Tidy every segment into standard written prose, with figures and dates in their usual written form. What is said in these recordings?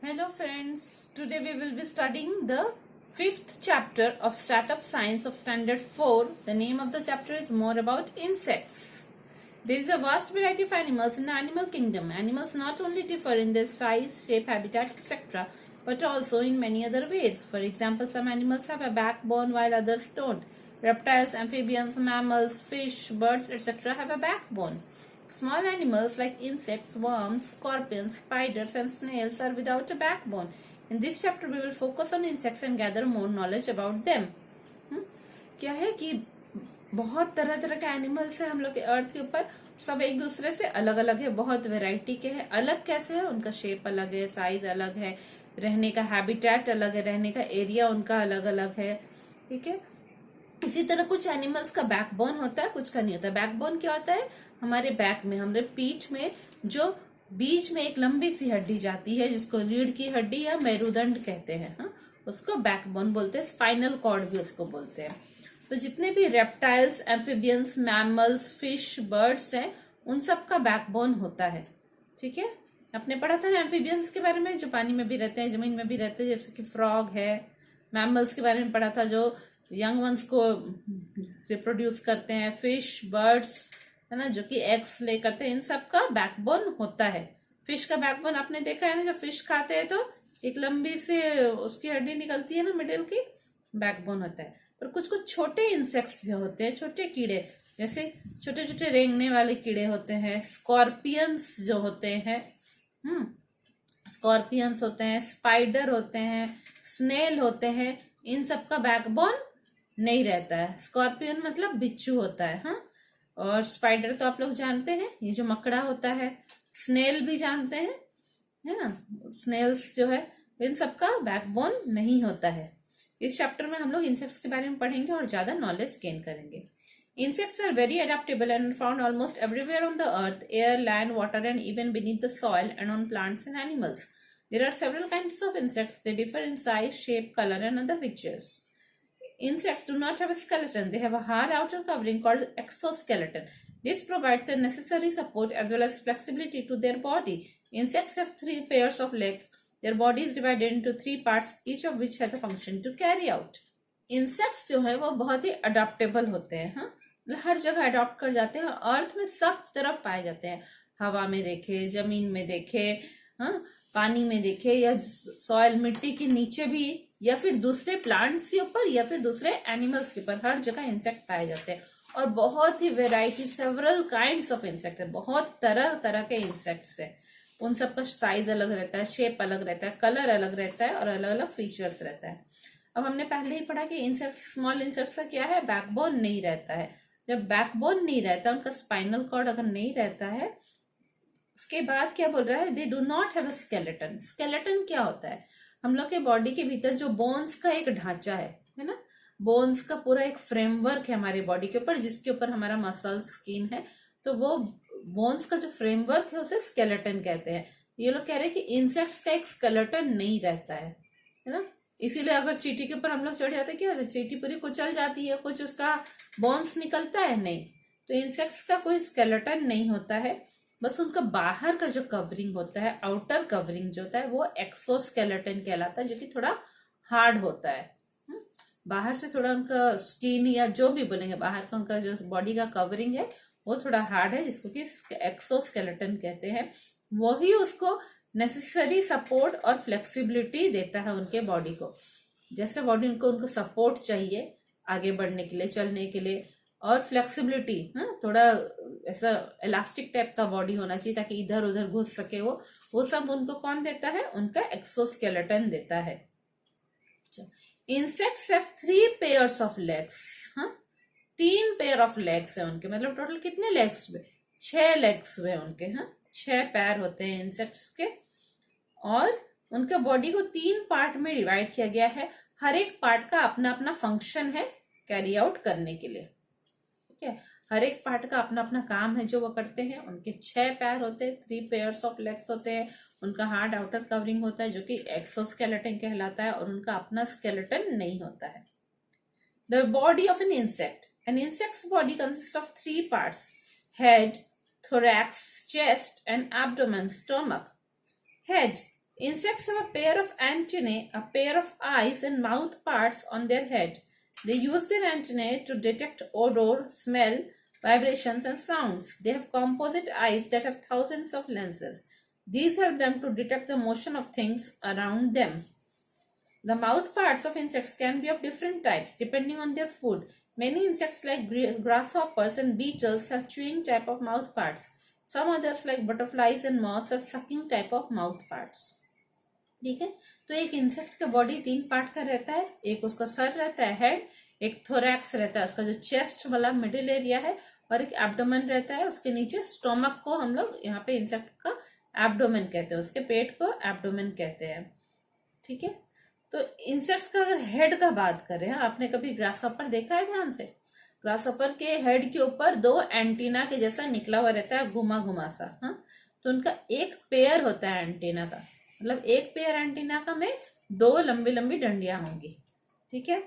Hello friends, today we will be studying the fifth chapter of Startup Science of Standard 4. The name of the chapter is more about insects. There is a vast variety of animals in the animal kingdom. Animals not only differ in their size, shape, habitat, etc., but also in many other ways. For example, some animals have a backbone while others don't. Reptiles, amphibians, mammals, fish, birds, etc. have a backbone. Small animals like insects, worms, scorpions, spiders and snails are without a backbone. In this chapter we will focus on insects and gather more knowledge about them. क्या है कि बहुत तरह तरह के animals हैं हम लोग के अर्थ के ऊपर. सब एक दूसरे से अलग अलग है, बहुत वैरायटी के हैं. अलग कैसे है? उनका शेप अलग है, साइज अलग है, रहने का हैबिटेट अलग है, रहने का एरिया उनका अलग अलग है. ठीक है. इसी तरह कुछ एनिमल्स का बैकबोन होता है, कुछ का नहीं होता. बैकबोन क्या होता है? हमारे बैक में, हमारे पीठ में जो बीच में एक लंबी सी हड्डी जाती है जिसको रीढ़ की हड्डी या मेरुदंड कहते हैं. हाँ, उसको बैकबोन बोलते हैं. स्पाइनल कॉर्ड भी उसको बोलते हैं. तो जितने भी reptiles, amphibians, mammals, fish, birds हैं, उन सब का बैकबोन होता है. ठीक है. आपने पढ़ा था ना एम्फिबियंस के बारे में, जो पानी में भी रहते हैं, जमीन में भी रहते हैं, जैसे कि फ्रॉग है. मैमल्स के बारे में पढ़ा था, जो यंग वंस को रिप्रोड्यूस करते हैं. फिश, बर्ड्स है ना, जो कि एग्स ले करते हैं. इन सब का बैकबोन होता है. फिश का बैकबोन आपने देखा है ना, जब फिश खाते हैं तो एक लंबी से उसकी हड्डी निकलती है ना, मिडिल की, बैकबोन होता है. पर कुछ कुछ छोटे इंसेक्ट्स जो होते हैं, छोटे कीड़े, जैसे छोटे छोटे रेंगने वाले कीड़े होते हैं, स्कॉर्पियंस जो होते हैं, स्कॉर्पियंस होते हैं, स्पाइडर होते हैं, स्नेल होते हैं. इन सब का बैकबोन नहीं रहता है. स्कॉर्पियन मतलब बिच्छू होता है. हाँ. और स्पाइडर तो आप लोग जानते हैं, ये जो मकड़ा होता है. स्नेल भी जानते हैं, है ना. स्नेल्स जो है, इन सब का बैकबोन नहीं होता है. इस चैप्टर में हम लोग इंसेक्ट्स के बारे में पढ़ेंगे और ज्यादा नॉलेज गेन करेंगे. Insects are very adaptable and found almost everywhere on the earth, air, land, water, and even beneath the soil and on plants and animals. There are several kinds of insects. They differ in size, shape, color, and other features. Insects do not have a skeleton. They have a hard outer covering called exoskeleton. This provides the necessary support as well as flexibility to their body. Insects have 3 pairs of legs. Their body is divided into 3 parts, each of which has a function to carry out. Insects जो है वो बहुत ही adaptable होते हैं. हाँ, हर जगह adopt कर जाते हैं. अर्थ में सब तरफ पाए जाते हैं. हवा में देखे, जमीन में देखे, हाँ, पानी में देखे, या सॉइल, मिट्टी के नीचे भी, या फिर दूसरे प्लांट्स के ऊपर, या फिर दूसरे एनिमल्स के ऊपर. हर जगह इंसेक्ट पाए जाते हैं. और बहुत ही variety, several kinds of insect है. बहुत तरह तरह के इंसेक्ट्स है. उन सबका साइज अलग रहता है, शेप अलग रहता है, कलर अलग रहता है, और अलग अलग फीचर्स रहता है. अब हमने पहले ही पढ़ा कि इंसेक्ट, स्मॉल इंसेक्ट्स का क्या है? बैकबोन नहीं रहता है. जब बैकबोन नहीं रहता, उनका स्पाइनल कॉर्ड अगर नहीं रहता है, उसके बाद क्या बोल रहा है? They do not have a skeleton. Skeleton क्या होता है? हम लोग के बॉडी के भीतर जो बोन्स का एक ढांचा है ना. बोन्स का पूरा एक फ्रेमवर्क है हमारे बॉडी के ऊपर, जिसके ऊपर हमारा मसल, स्किन है. तो वो बोन्स का जो फ्रेमवर्क है उसे स्केलेटन कहते हैं. ये लोग कह रहे हैं कि इंसेक्ट्स का एक स्केलेटन नहीं रहता है ना. इसीलिए अगर चींटी के ऊपर हम लोग चढ़ जाते हैं, क्या चींटी पूरी कुचल जाती है, कुछ उसका बोन्स निकलता है नहीं. तो इंसेक्ट्स का कोई स्केलेटन नहीं होता है. बस उनका बाहर का जो कवरिंग होता है, आउटर कवरिंग जो होता है, वो एक्सोस्केलेटन कहलाता है, जो कि थोड़ा हार्ड होता है. बाहर से थोड़ा उनका स्किन, या जो भी बोलेंगे, बाहर का उनका जो बॉडी का कवरिंग है वो थोड़ा हार्ड है, जिसको कि एक्सोस्केलेटन कहते हैं. वही उसको नेसेसरी सपोर्ट और फ्लेक्सिबिलिटी देता है उनके बॉडी को. जैसे बॉडी उनको सपोर्ट चाहिए आगे बढ़ने के लिए, चलने के लिए, और फ्लेक्सिबिलिटी, थोड़ा ऐसा इलास्टिक टाइप का बॉडी होना चाहिए ताकि इधर उधर घुस सके. वो सब उनको कौन देता है? उनका एक्सोस्केलेटन देता है. Insects have 3 pairs of legs. 3 pair of legs है उनके. मतलब टोटल कितने लेग्स हुए? 6 लेग्स हुए उनके. 6 पैर होते हैं इंसेक्ट्स के. और उनके बॉडी को 3 पार्ट में डिवाइड किया गया है. हर एक पार्ट का अपना अपना फंक्शन है कैरी आउट करने के लिए. ठीक है. हर एक पार्ट का अपना अपना काम है जो वो करते हैं. उनके 6 पैर होते हैं, 3 pairs ऑफ लेग्स होते हैं. उनका हार्ड आउटर कवरिंग होता है जो कि एक्सोस्केलेटन कहलाता है, और उनका अपना स्केलेटन नहीं होता है. The body of an insect. An insect's body consist of 3 parts: head, thorax, chest, and abdomen, stomach. Head. Insects have a pair of antennae, a pair of eyes and mouth parts on their head. They use their antennae to detect odor, smell, vibrations and sounds. They have composite eyes that have thousands of lenses. These help them to detect the motion of things around them. The mouth parts of insects can be of different types depending on their food. Many insects like grasshoppers and beetles have chewing type of mouth parts. Some others like butterflies and moths have sucking type of mouth parts. ठीक है, तो एक insect का body 3 part का रहता है. एक उसका सर रहता है, हेड, एक थोरैक्स रहता है, उसका जो चेस्ट वाला मिडिल एरिया है, और एक एब्डोमेन रहता है. उसके नीचे स्टोमक को हम लोग यहाँ पे इंसेक्ट का एब्डोमेन कहते हैं, उसके पेट को एब्डोमेन कहते हैं. ठीक है, तो इंसेक्ट्स का अगर हेड का बात करें, आपने कभी ग्रासहॉपर देखा है ध्यान से? ग्रासहॉपर के हेड के ऊपर 2 एंटीना के जैसा निकला हुआ रहता है, घुमा घुमा सा. हाँ, तो उनका एक पेयर होता है एंटीना का, मतलब एक पेयर एंटीना का में 2 लंबी लंबी डंडियां होंगी. ठीक है,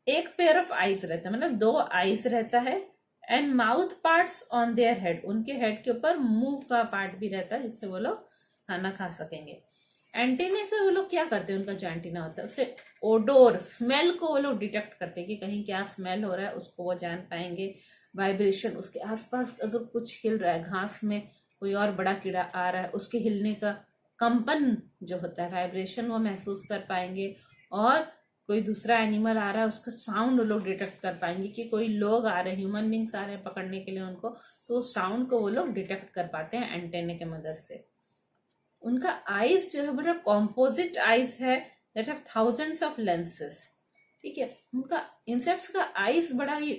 एक पेयर ऑफ आईज रहता है, मतलब 2 आईज रहता है. And mouth parts on their head, उनके हेड के ऊपर मुंह का पार्ट भी रहता है जिससे वो लोग खाना खा सकेंगे. एंटीने से वो लोग क्या करते हैं, उनका जो एंटीना होता है उससे ओडोर, स्मेल को वो लोग डिटेक्ट करते हैं कि कहीं क्या स्मेल हो रहा है, उसको वो जान पाएंगे. वाइब्रेशन, उसके आसपास अगर कुछ हिल रहा है, घास में कोई और बड़ा कीड़ा आ रहा है, उसके हिलने का कंपन जो होता है, वाइब्रेशन, वो महसूस कर पाएंगे. और कोई दूसरा एनिमल आ रहा है, उसका साउंड वो लोग डिटेक्ट कर पाएंगे कि कोई लोग आ रहे हैं, ह्यूमन बींग्स आ रहे हैं पकड़ने के लिए उनको, तो साउंड को वो लोग डिटेक्ट कर पाते हैं एंटेने के मदद से. उनका आईज जो है बड़ा कॉम्पोजिट आईज है, that have thousands of lenses. ठीक है, उनका इंसेक्ट्स का आईज बड़ा ही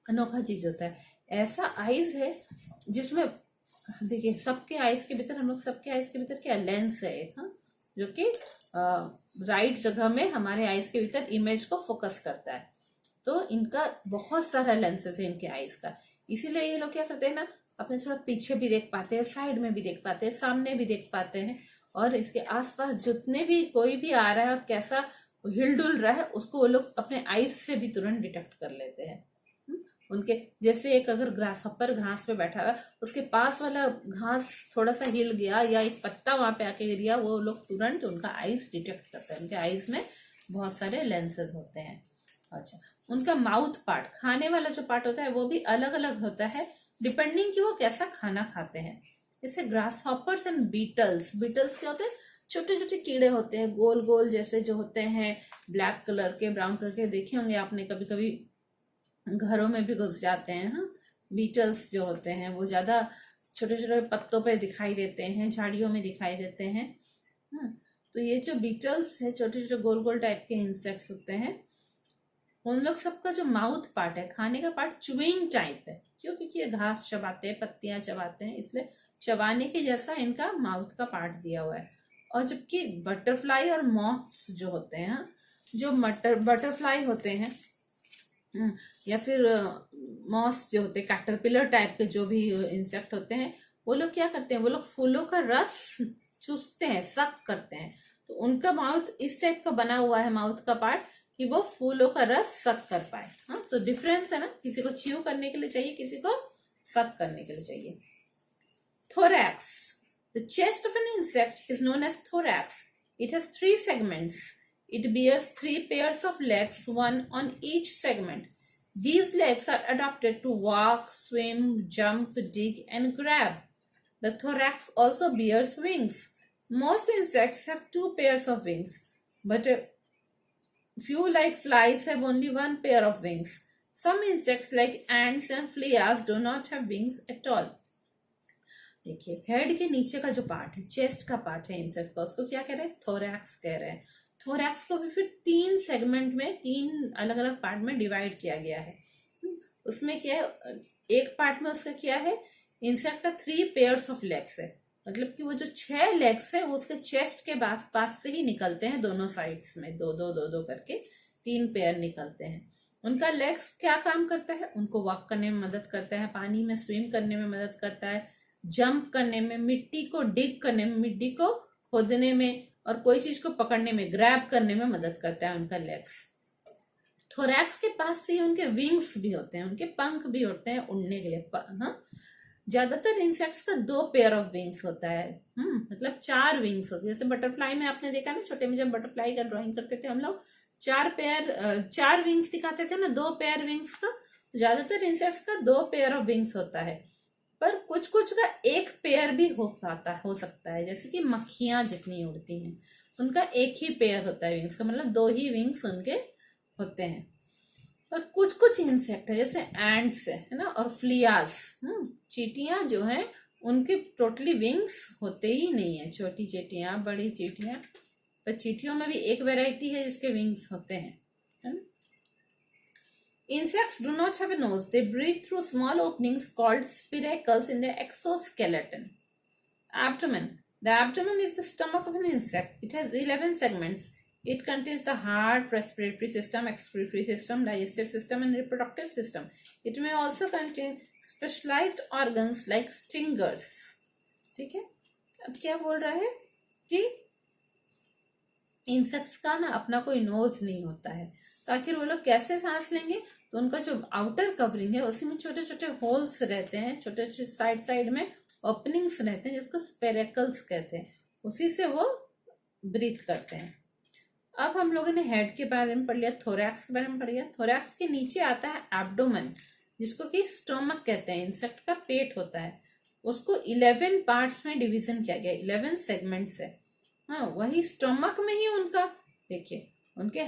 अनोखा चीज होता है. ऐसा आईज है जिसमें देखिए सबके आईज के भीतर, हम लोग सबके आईज के भीतर क्या लेंस है एक, हाँ, जो कि राइट जगह में हमारे आईज के भीतर इमेज को फोकस करता है. तो इनका बहुत सारा लेंसेस है इनके आईज का. इसीलिए ये लोग क्या करते हैं ना, अपने थोड़ा पीछे भी देख पाते हैं, साइड में भी देख पाते हैं, सामने भी देख पाते हैं, और इसके आसपास जितने भी कोई भी आ रहा है और कैसा हिलडुल रहा है उसको वो लोग अपने आईज से भी तुरंत डिटेक्ट कर लेते हैं. उनके जैसे एक अगर ग्रासहॉपर घास पे बैठा हुआ, उसके पास वाला घास थोड़ा सा हिल गया या एक पत्ता वहां पे आके गिर गया, वो लोग तुरंत उनका आईज डिटेक्ट करते हैं. उनके आईज में बहुत सारे लेंसेज होते हैं. अच्छा, उनका माउथ पार्ट, खाने वाला जो पार्ट होता है वो भी अलग अलग होता है डिपेंडिंग कि वो कैसा खाना खाते हैं. जैसे ग्रासहॉपर्स एंड बीटल्स, बीटल्स क्या होते हैं, छोटे छोटे कीड़े होते हैं, गोल गोल जैसे जो होते हैं, ब्लैक कलर के, ब्राउन कलर के, देखे होंगे आपने कभी कभी, घरों में भी घुस जाते हैं. हाँ, बीटल्स जो होते हैं वो ज्यादा छोटे छोटे पत्तों पे दिखाई देते हैं, झाड़ियों में दिखाई देते हैं. तो ये जो बीटल्स है, छोटे छोटे गोल गोल टाइप के इंसेक्ट्स होते हैं, उन लोग सबका जो माउथ पार्ट है, खाने का पार्ट च्यूइंग टाइप है. क्यों? क्योंकि ये घास चबाते हैं, पत्तियां चबाते हैं, इसलिए चबाने के जैसा इनका माउथ का पार्ट दिया हुआ है. और जबकि बटरफ्लाई और मॉथ्स जो होते हैं, जो बटरफ्लाई होते हैं या फिर मॉस जो होते हैं, कैटरपिलर टाइप के जो भी इंसेक्ट होते हैं, वो लोग क्या करते हैं, वो लोग फूलों का रस चूसते हैं, सक करते हैं. तो उनका माउथ इस टाइप का बना हुआ है, माउथ का पार्ट, कि वो फूलों का रस सक कर पाए. हाँ, तो डिफरेंस है ना, किसी को च्यू करने के लिए चाहिए, किसी को सक करने के लिए चाहिए. Thorax. The chest of an insect is known as thorax. It has 3 segments. It bears 3 pairs of legs, one on each segment. These legs are adapted to walk, swim, jump, dig, and grab. The thorax also bears wings. Most insects have 2 pairs of wings, but a few, like flies, have only 1 pair of wings. Some insects, like ants and fleas, do not have wings at all. देखिए, head के नीचे का जो part है, chest का part है insect का, उसको क्या कह रहे हैं, थोरैक्स कह रहे हैं. थोरैक्स को भी फिर 3 सेगमेंट में, 3 अलग अलग पार्ट में डिवाइड किया गया है. उसमें क्या है, एक पार्ट में उसका क्या है, इंसेक्ट का 3 पेयर्स ऑफ लेग्स है, मतलब कि वो जो 6 लेग्स है वो उसके चेस्ट के पास से ही निकलते हैं, दोनों साइड्स में 2-2 करके 3 पेयर निकलते हैं. उनका लेग्स क्या काम करता है, उनको वॉक करने में मदद करता है, पानी में स्विम करने में मदद करता है, जंप करने में, मिट्टी को डिग करने में, मिट्टी को खोदने में, और कोई चीज को पकड़ने में, ग्रैब करने में मदद करता है उनका लेग्स. थोरैक्स के पास से उनके विंग्स भी होते हैं, उनके पंख भी होते हैं उड़ने के लिए. हाँ, ज्यादातर इंसेक्ट्स का 2 पेयर ऑफ विंग्स होता है। मतलब 4 विंग्स होती है। जैसे बटरफ्लाई में आपने देखा ना, छोटे में जब बटरफ्लाई का ड्राइंग करते थे हम लोग, 4 विंग्स दिखाते थे ना, 2 पेयर विंग्स का। ज्यादातर इंसेक्ट्स का 2 पेयर ऑफ विंग्स होता है, पर कुछ कुछ का 1 पेयर भी हो सकता है। जैसे कि मक्खियां जितनी उड़ती हैं उनका 1 ही पेयर होता है विंग्स का, मतलब 2 ही विंग्स उनके होते हैं। और कुछ कुछ इंसेक्ट है जैसे एंड्स है ना, और फ्लियाज, चींटियां जो है उनके टोटली विंग्स होते ही नहीं है। छोटी चींटियां, बड़ी चींटियां, पर चींटियों में भी एक वैरायटी है जिसके विंग्स होते हैं, है ना। Insects do not have a nose. They breathe through small openings called spiracles in their exoskeleton. Abdomen. The abdomen is the stomach of an insect. It has 11 segments. It contains the heart, respiratory system, excretory system, digestive system, and reproductive system. It may also contain specialized organs like stingers. ठीक है, अब क्या बोल रहा है कि insects का ना अपना कोई नोज नहीं होता है, तो आखिर वो लोग कैसे सांस लेंगे। तो उनका जो आउटर कवरिंग है उसी में छोटे छोटे होल्स रहते हैं, छोटे छोटे साइड साइड में ओपनिंग्स रहते हैं जिसको स्पेरेकल्स कहते हैं, उसी से वो ब्रीथ करते हैं। अब हम लोगों ने हेड के बारे में पढ़ लिया, थोरैक्स के बारे में पढ़ लिया। थोरैक्स के नीचे आता है एब्डोमेन, जिसको कि स्टोमक कहते हैं। इंसेक्ट का पेट होता है, उसको 11 पार्ट्स में डिवीजन किया गया, 11 सेगमेंट्स है। हाँ, वही स्टोमक में ही उनका, देखिए उनके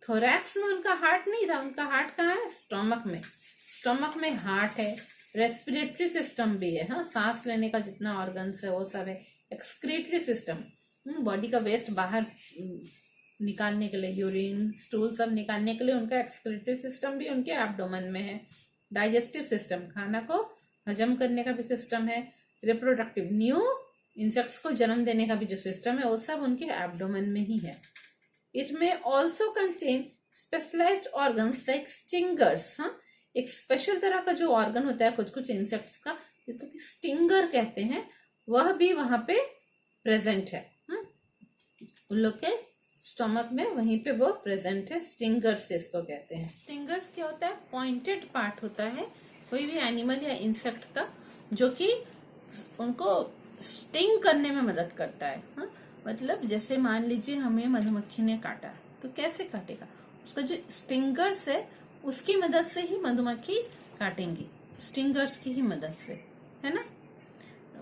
थोरैक्स में उनका हार्ट नहीं था, उनका हार्ट कहाँ है, स्टोमक में। स्टोमक में हार्ट है, रेस्पिरेटरी सिस्टम भी है, हाँ, सांस लेने का जितना ऑर्गन्स है वो सब है। एक्सक्रीटरी सिस्टम, बॉडी का वेस्ट बाहर निकालने के लिए, यूरिन, स्टूल सब निकालने के लिए उनका एक्सक्रीटरी सिस्टम भी उनके एब्डोमेन में है। डाइजेस्टिव सिस्टम, खाना को हजम करने का भी सिस्टम है। रिप्रोडक्टिव, न्यू इंसेक्ट्स को जन्म देने का भी जो सिस्टम है वो सब उनके एब्डोमेन में ही है। It may also contain specialised organs like stingers. एक स्पेशल तरह का जो ऑर्गन होता है कुछ कुछ इंसेक्ट्स का, जिसको कि स्टिंगर कहते हैं, वह भी वहां पे प्रेजेंट है। उन लोग के स्टोमक में वहीं पे वो प्रेजेंट है, स्टिंगर्स इसको कहते हैं। स्टिंगर्स क्या होता है, पॉइंटेड पार्ट होता है कोई भी एनिमल या इंसेक्ट का, जो कि उनको स्टिंग करने में मदद करता है। मतलब जैसे मान लीजिए हमें मधुमक्खी ने काटा, तो कैसे काटेगा, उसका जो स्टिंगर्स है उसकी मदद से ही मधुमक्खी काटेंगी, स्टिंगर्स की ही मदद से, है ना।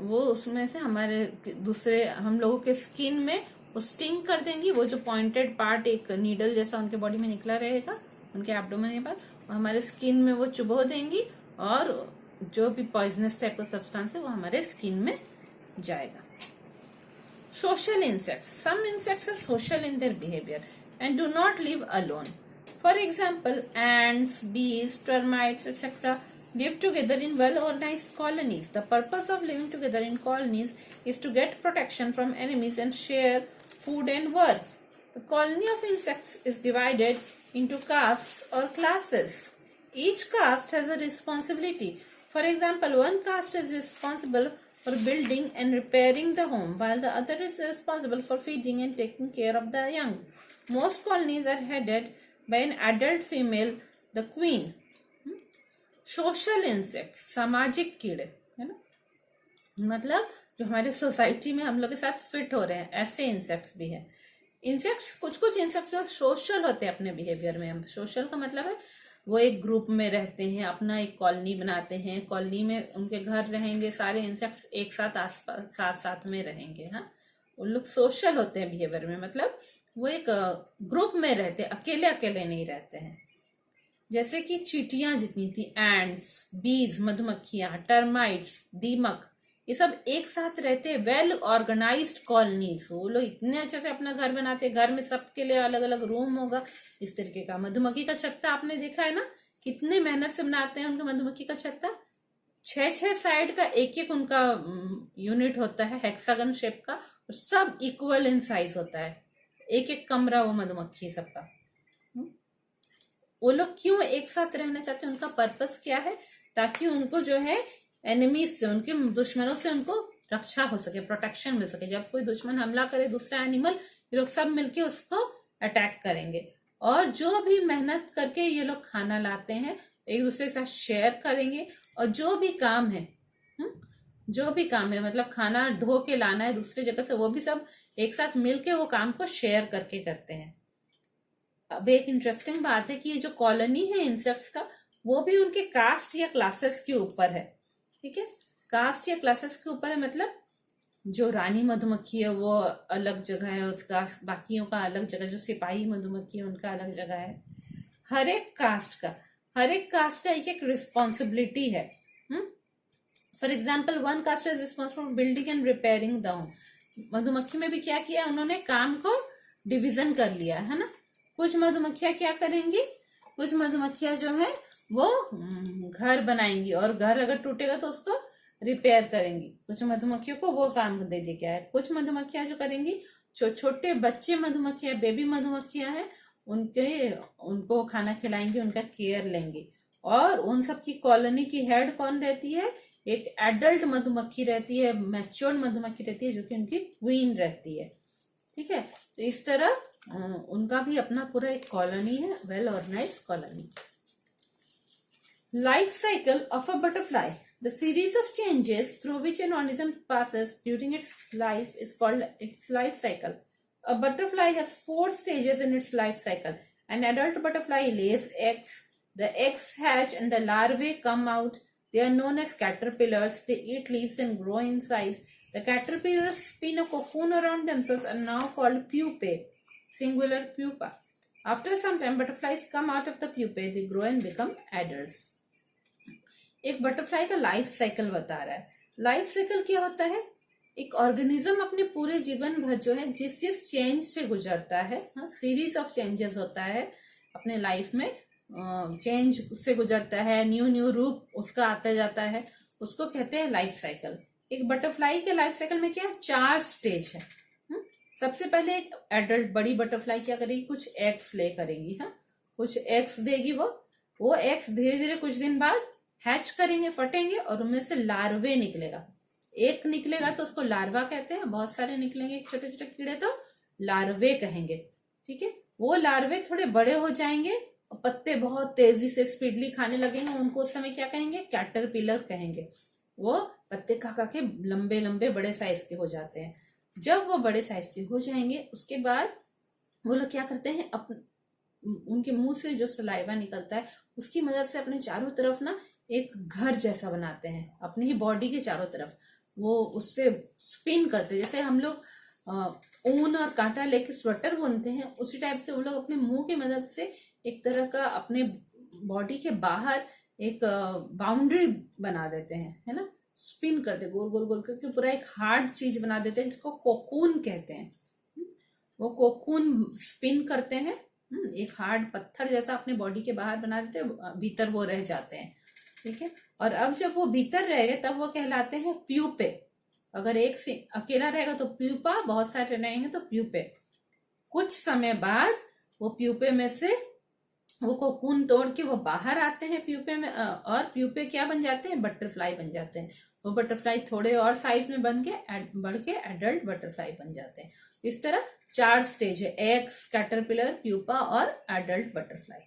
वो उसमें से हमारे दूसरे हम लोगों के स्किन में वो स्टिंग कर देंगी। वो जो पॉइंटेड पार्ट एक नीडल जैसा उनके बॉडी में निकला रहेगा उनके एब्डोमेन के पास, हमारे स्किन में वो चुभो देंगी और जो भी पॉइजनस टाइप का सब्सटेंस है वो हमारे स्किन में जाएगा। Social insects. Some insects are social in their behavior and do not live alone. For example, ants, bees, termites, etc. live together in well-organized colonies. The purpose of living together in colonies is to get protection from enemies and share food and work. The colony of insects is divided into castes or classes. Each caste has a responsibility. For example, one caste is responsible for building and repairing the home, while the other is responsible for feeding and taking care of the young. Most colonies are headed by an adult female, the queen. Social insects, सामाजिक कीड़े, है ना, मतलब जो हमारे society में हम लोग के साथ फिट हो रहे हैं, ऐसे इंसेक्ट्स भी हैं। इंसेक्ट्स, कुछ कुछ इंसेक्ट्स जो सोशल होते हैं अपने बिहेवियर में। सोशल का मतलब है वो एक ग्रुप में रहते हैं, अपना एक कॉलोनी बनाते हैं, कॉलोनी में उनके घर रहेंगे, सारे इंसेक्ट्स एक साथ आसपास साथ साथ में रहेंगे। हाँ, उन लोग सोशल होते हैं बिहेवियर में, मतलब वो एक ग्रुप में रहते हैं, अकेले अकेले नहीं रहते हैं। जैसे कि चींटियां जितनी थी, एंड्स, बीज मधुमक्खियां, टर्माइट्स दीमक, ये सब एक साथ रहते हैं, वेल ऑर्गेनाइज्ड कॉलोनीज। वो लोग इतने अच्छे से अपना घर बनाते हैं, घर में सबके लिए अलग अलग रूम होगा इस तरीके का। मधुमक्खी का छत्ता आपने देखा है ना, कितने मेहनत से बनाते हैं उनका मधुमक्खी का छत्ता। 6 साइड का एक एक उनका यूनिट होता है, हेक्सागन शेप का, और सब इक्वल इन साइज होता है, एक एक कमरा वो मधुमक्खी सबका। वो लोग क्यों एक साथ रहना चाहते हैं, उनका पर्पस क्या है, ताकि उनको जो है एनिमीज से, उनके दुश्मनों से उनको रक्षा हो सके, प्रोटेक्शन मिल सके। जब कोई दुश्मन हमला करे दूसरा एनिमल, ये लोग सब मिलके उसको अटैक करेंगे। और जो भी मेहनत करके ये लोग खाना लाते हैं एक दूसरे के साथ शेयर करेंगे, और जो भी काम है जो भी काम है, मतलब खाना ढो के लाना है दूसरी जगह से, वो भी सब एक साथ मिलके वो काम को शेयर करके करते हैं। अब एक इंटरेस्टिंग बात है कि ये जो कॉलोनी है इंसेक्ट्स का, वो भी उनके कास्ट या क्लासेस के ऊपर है। ठीक है, कास्ट या क्लासेस के ऊपर है, मतलब जो रानी मधुमक्खी है वो अलग जगह है उसका, बाकियों का अलग जगह, जो सिपाही मधुमक्खी है उनका अलग जगह है। हर एक कास्ट का एक एक रिस्पॉन्सिबिलिटी है। For example, one cast is responsible building and repairing the home. मधुमक्खी में भी क्या किया उन्होंने, काम को डिवीजन कर लिया है ना। कुछ मधुमक्खियां क्या करेंगी, कुछ मधुमक्खियां जो है वो घर बनाएंगी, और घर अगर टूटेगा तो उसको रिपेयर करेंगी। कुछ मधुमक्खियों को वो काम दे दिया है। कुछ मधुमक्खियां जो करेंगी, छोटे बच्चे मधुमक्खियां, बेबी मधुमक्खियां हैं, उनको खाना खिलाएंगी, उनका केयर लेंगी। और उन सब की कॉलोनी की हेड कौन रहती है, एक एडल्ट मधुमक्खी रहती है, मैच्योर्ड मधुमक्खी रहती है, जो कि उनकी क्वीन रहती है। ठीक है, तो इस तरह उनका भी अपना पूरा एक कॉलोनी है, well organised colony. Life cycle of a butterfly, the series of changes through which an organism passes during its life is called its life cycle. A butterfly has 4 stages in its life cycle. An adult butterfly lays eggs, the eggs hatch and the larvae come out. They are known as caterpillars. They eat leaves and grow in size. The caterpillars spin a cocoon around themselves and are now called pupae, singular pupa. After some time, butterflies come out of the pupae, they grow and become adults. एक butterfly का life cycle बता रहा है। Life cycle क्या होता है, एक organism अपने पूरे जीवन भर जो है जिस जिस चेंज से गुजरता है, सीरीज ऑफ चेंजेस होता है अपने लाइफ में, चेंज से गुजरता है, न्यू रूप उसका आता जाता है, उसको कहते हैं लाइफ साइकिल। एक बटरफ्लाई के लाइफ साइकिल में क्या 4 स्टेज है। सबसे पहले एक एडल्ट बड़ी बटरफ्लाई क्या करेगी, कुछ एग्स ले करेगी, कुछ एग्स देगी, वो एग्स धीरे धीरे कुछ दिन बाद हैच करेंगे, फटेंगे, और उनमें से लार्वे निकलेगा। एक निकलेगा तो उसको लार्वा कहते हैं, बहुत सारे निकलेंगे छोटे छोटे कीड़े तो लार्वे कहेंगे। ठीक है, वो लार्वे थोड़े बड़े हो जाएंगे और पत्ते बहुत तेजी से स्पीडली खाने लगेंगे, उनको उस समय क्या कहेंगे, कैटरपिलर कहेंगे। वो पत्ते खा खा के लंबे लंबे बड़े साइज के हो जाते हैं। जब वो बड़े साइज के हो जाएंगे उसके बाद वो लोग क्या करते हैं, उनके मुंह से जो सलाइवा निकलता है उसकी मदद से अपने चारों तरफ ना एक घर जैसा बनाते हैं, अपनी ही बॉडी के चारों तरफ वो उससे स्पिन करते हैं। जैसे हम लोग ऊन और कांटा लेके स्वेटर बुनते हैं, उसी टाइप से वो लोग अपने मुंह की मदद से एक तरह का अपने बॉडी के बाहर एक बाउंड्री बना देते हैं, है ना। स्पिन करते गोल गोल गोल करके पूरा एक हार्ड चीज बना देते हैं, जिसको कोकून कहते हैं। वो कोकून स्पिन करते हैं, एक हार्ड पत्थर जैसा अपने बॉडी के बाहर बना देते हैं, भीतर वो रह जाते हैं। ठीक है, और अब जब वो भीतर रहेंगे तब वो कहलाते हैं प्यूपे। अगर एक से अकेला रहेगा तो प्यूपा, बहुत सारे रहेंगे तो प्यूपे। कुछ समय बाद वो प्यूपे में से वो कोकून तोड़ के वो बाहर आते हैं प्यूपे में, और प्यूपे क्या बन जाते हैं, बटरफ्लाई बन जाते हैं। वो बटरफ्लाई थोड़े और साइज में बढ़ के एडल्ट बटरफ्लाई बन जाते हैं। इस तरह 4 स्टेज है, एग्स, कैटरपिलर, प्यूपा और adult butterfly.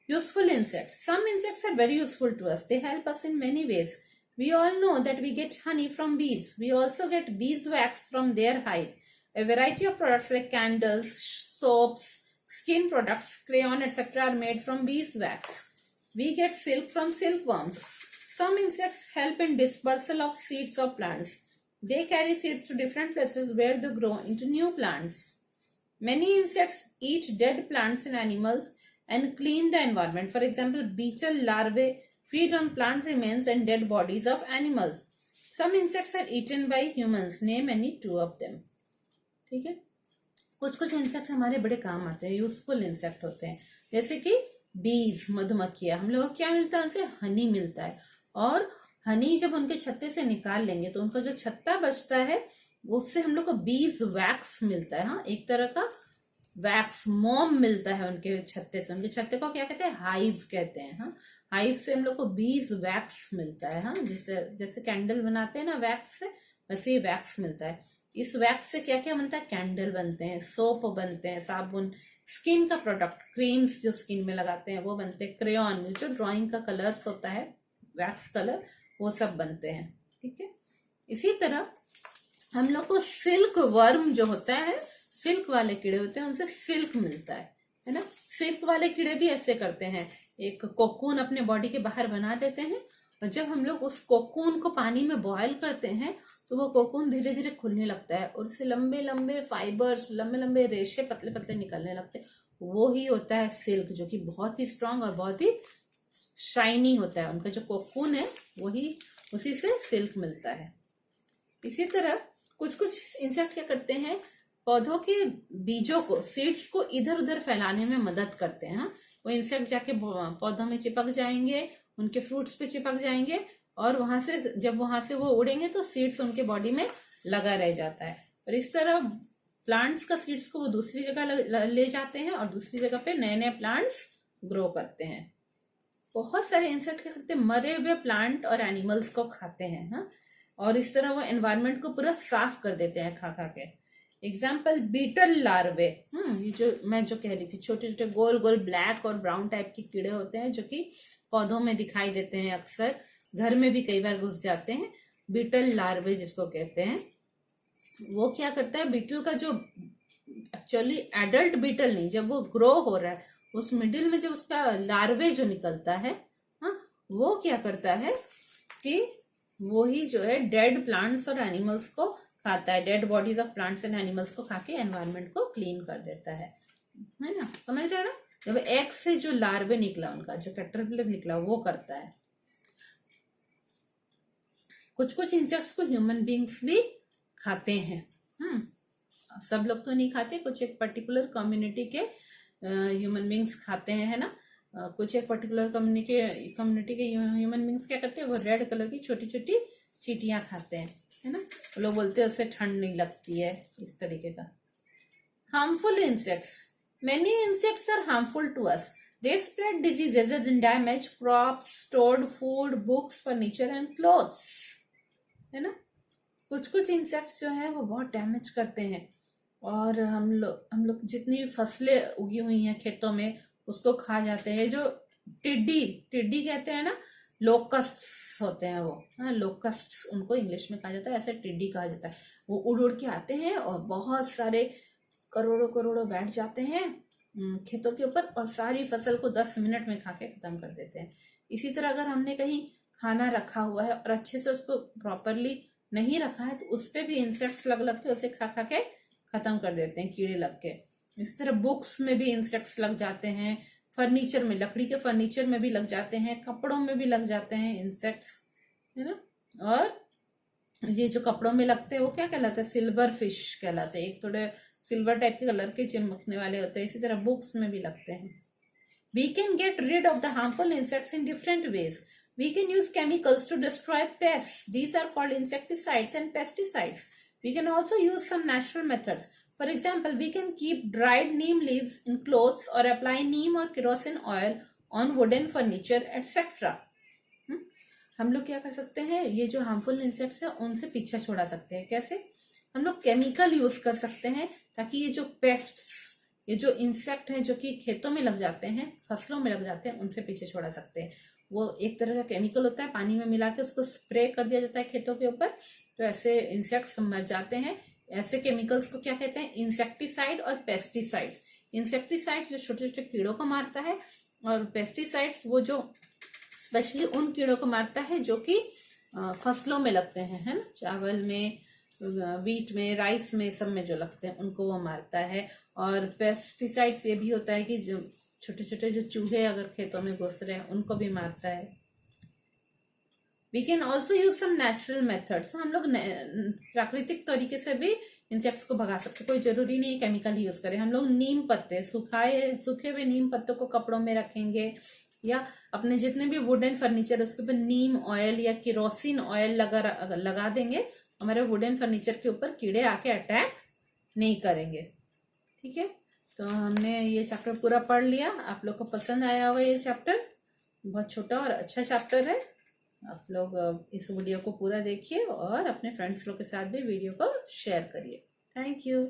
Useful insects. Some insects are very useful to us. They help us in many ways. We all know that we get honey from bees. We also get beeswax from their hide. A variety of products like candles, soaps, skin products, crayon, etc. are made from beeswax. We get silk from silkworms. Some insects help in dispersal of seeds of plants. They carry seeds to different places where they grow into new plants. Many insects eat dead plants and animals and clean the environment. For example, beetle larvae feed on plant remains and dead bodies of animals. Some insects are eaten by humans. Name any 2 of them. ठीक है, कुछ insect हमारे बड़े काम आते हैं, useful insect होते हैं। जैसे कि बीज, मधुमक्खियां, हम लोग को क्या मिलता है, उनसे हनी मिलता है। और हनी जब उनके छत्ते से निकाल लेंगे तो उनका जो छत्ता बचता है उससे हम लोग को बीज वैक्स मिलता है। एक तरह का वैक्स मोम मिलता है उनके छत्ते से। उनके छत्ते को क्या कहते हैं, हाइव कहते हैं। हाइव से हम लोग को बीज वैक्स मिलता है। जैसे कैंडल बनाते हैं ना वैक्स से, वैसे ही वैक्स मिलता है। इस वैक्स से क्या क्या बनता है, कैंडल बनते हैं, सोप बनते हैं, साबुन, स्किन का प्रोडक्ट, क्रीम्स जो स्किन में लगाते हैं वो बनते हैं, क्रेयॉन जो ड्राइंग का कलर्स होता है, वैक्स कलर, वो सब बनते हैं। ठीक है, इसी तरह हम लोग को सिल्क वर्म जो होता है, सिल्क वाले कीड़े होते हैं, उनसे सिल्क मिलता है ना। सिल्क वाले कीड़े भी ऐसे करते हैं, एक कोकून अपने बॉडी के बाहर बना देते हैं, और जब हम लोग उस कोकून को पानी में बॉयल करते हैं तो वो कोकून धीरे धीरे खुलने लगता है और उससे लंबे लंबे फाइबर्स, लंबे लंबे रेशे पतले पतले निकलने लगते हैं। वो ही होता है सिल्क, जो कि बहुत ही स्ट्रांग और बहुत ही शाइनी होता है। उनका जो कोकून है वही, उसी से सिल्क मिलता है। इसी तरह कुछ कुछ इंसेक्ट क्या करते हैं, पौधों के बीजों को, सीड्स को इधर उधर फैलाने में मदद करते हैं। वो इंसेक्ट जाके पौधों में चिपक जाएंगे, उनके फ्रूट्स पे चिपक जाएंगे, और वहां से जब वहां से वो उड़ेंगे तो सीड्स उनके बॉडी में लगा रह जाता है। और इस तरह प्लांट्स का सीड्स को वो दूसरी जगह ले जाते हैं और दूसरी जगह पे नए नए प्लांट्स ग्रो करते हैं। बहुत सारे इंसेक्ट क्या करते हैं, मरे हुए प्लांट और एनिमल्स को खाते हैं। हाँ, और इस तरह वो एनवायरनमेंट को पूरा साफ कर देते हैं खा खा के। एग्जाम्पल, बीटल लार्वे। ये जो मैं जो कह रही थी, छोटे छोटे गोल गोल ब्लैक और ब्राउन टाइप के कीड़े होते हैं जो कि पौधों में दिखाई देते हैं, अक्सर घर में भी कई बार घुस जाते हैं। बीटल लार्वे जिसको कहते हैं, वो क्या करता है, बीटल का जो एक्चुअली एडल्ट बीटल नहीं, जब वो ग्रो हो रहा है उस मिडिल में जब उसका लार्वे जो निकलता है, हाँ, वो क्या करता है कि वो ही जो है डेड प्लांट्स और एनिमल्स को खाता है, dead bodies of plants and animals को खा के एनवायरनमेंट को क्लीन कर देता है ना। समझ रहे हैं ना, जब एग से जो लार्वे निकला, उनका जो कैटरपिलर निकला, वो करता है। कुछ कुछ इंसेक्ट्स को ह्यूमन बींग्स भी खाते हैं। सब लोग तो नहीं खाते, कुछ एक पर्टिकुलर कम्युनिटी के ह्यूमन बींग्स खाते हैं, है ना। कुछ एक पर्टिकुलर कम्युनिटी के ह्यूमन बींग्स क्या करते हैं, वो रेड कलर की छोटी छोटी चींटियां खाते हैं, है ना। लोग बोलते हैं उससे ठंड नहीं लगती है, इस तरीके का। Harmful insects, many insects are harmful to us. They spread diseases and damage crops, stored food, books, furniture and clothes, है ना। कुछ कुछ इंसेक्ट्स जो है वो बहुत डैमेज करते हैं, और हम लोग जितनी भी फसलें उगी हुई हैं खेतों में उसको खा जाते हैं। जो टिड्डी कहते हैं ना, लोकस्ट्स होते हैं वो, हाँ, लोकस्ट्स उनको इंग्लिश में कहा जाता है, ऐसे टिड्डी कहा जाता है। वो उड़ उड़ के आते हैं और बहुत सारे करोड़ों करोड़ों बैठ जाते हैं खेतों के ऊपर, और सारी फसल को 10 मिनट में खा के खत्म कर देते हैं। इसी तरह अगर हमने कहीं खाना रखा हुआ है और अच्छे से उसको प्रॉपरली नहीं रखा है तो उस पर भी इंसेक्ट्स लग के उसे खा के खत्म कर देते हैं, कीड़े लग के। इस तरह बुक्स में भी इंसेक्ट्स लग जाते हैं, फर्नीचर में, लकड़ी के फर्नीचर में भी लग जाते हैं, कपड़ों में भी लग जाते हैं इंसेक्ट्स, है ना। और ये जो कपड़ों में लगते हैं वो क्या कहलाते हैं, सिल्वर फिश कहलाते हैं, एक थोड़े सिल्वर टाइप के कलर के चिमकने वाले होते हैं। इसी तरह बुक्स में भी लगते हैं। We can get rid of the harmful insects in different ways. We can use chemicals to destroy pests. These are called insecticides and pesticides. We can also use some natural methods. For example, we can keep dried neem leaves in clothes or apply neem or kerosene oil on wooden furniture, etc. हम लोग क्या कर सकते हैं, ये जो harmful insects है उनसे पीछा छुड़ा सकते हैं। कैसे? हम लोग केमिकल यूज कर सकते हैं ताकि ये जो पेस्ट्स, ये जो इंसेक्ट हैं जो कि खेतों में लग जाते हैं, फसलों में लग जाते हैं, उनसे पीछे छोड़ा सकते हैं। वो एक तरह का केमिकल होता है, पानी में मिला के उसको स्प्रे कर दिया जाता है खेतों के ऊपर, तो ऐसे इंसेक्ट्स मर जाते हैं। ऐसे केमिकल्स को क्या कहते हैं, इंसेक्टिसाइड और पेस्टिसाइड्स। इंसेक्टिसाइड्स जो छोटे छोटे कीड़ों को मारता है, और पेस्टिसाइड्स वो जो स्पेशली उन कीड़ों को मारता है जो कि फसलों में लगते हैं, है ना, चावल में, व्हीट में, राइस में, सब में जो लगते हैं उनको वो मारता है। और पेस्टिसाइड्स ये भी होता है कि जो छोटे छोटे जो चूहे अगर खेतों में घुस रहे हैं उनको भी मारता है। We can also use some natural methods. हम लोग प्राकृतिक तरीके से भी इंसेक्ट्स को भगा सकते हैं, कोई जरूरी नहीं केमिकल यूज करें। हम लोग नीम पत्ते, सूखे हुए नीम पत्तों को कपड़ों में रखेंगे, या अपने जितने भी वुडन फर्नीचर उसके ऊपर नीम ऑयल या केरोसिन ऑयल लगा देंगे, हमारे वुडन फर्नीचर के ऊपर कीड़े आके अटैक नहीं करेंगे। ठीक है, तो हमने ये चैप्टर पूरा पढ़ लिया। आप लोग को पसंद आया होगा ये चैप्टर, बहुत छोटा और अच्छा चैप्टर है। आप लोग इस वीडियो को पूरा देखिए और अपने फ्रेंड्स लोग के साथ भी वीडियो को शेयर करिए। Thank you.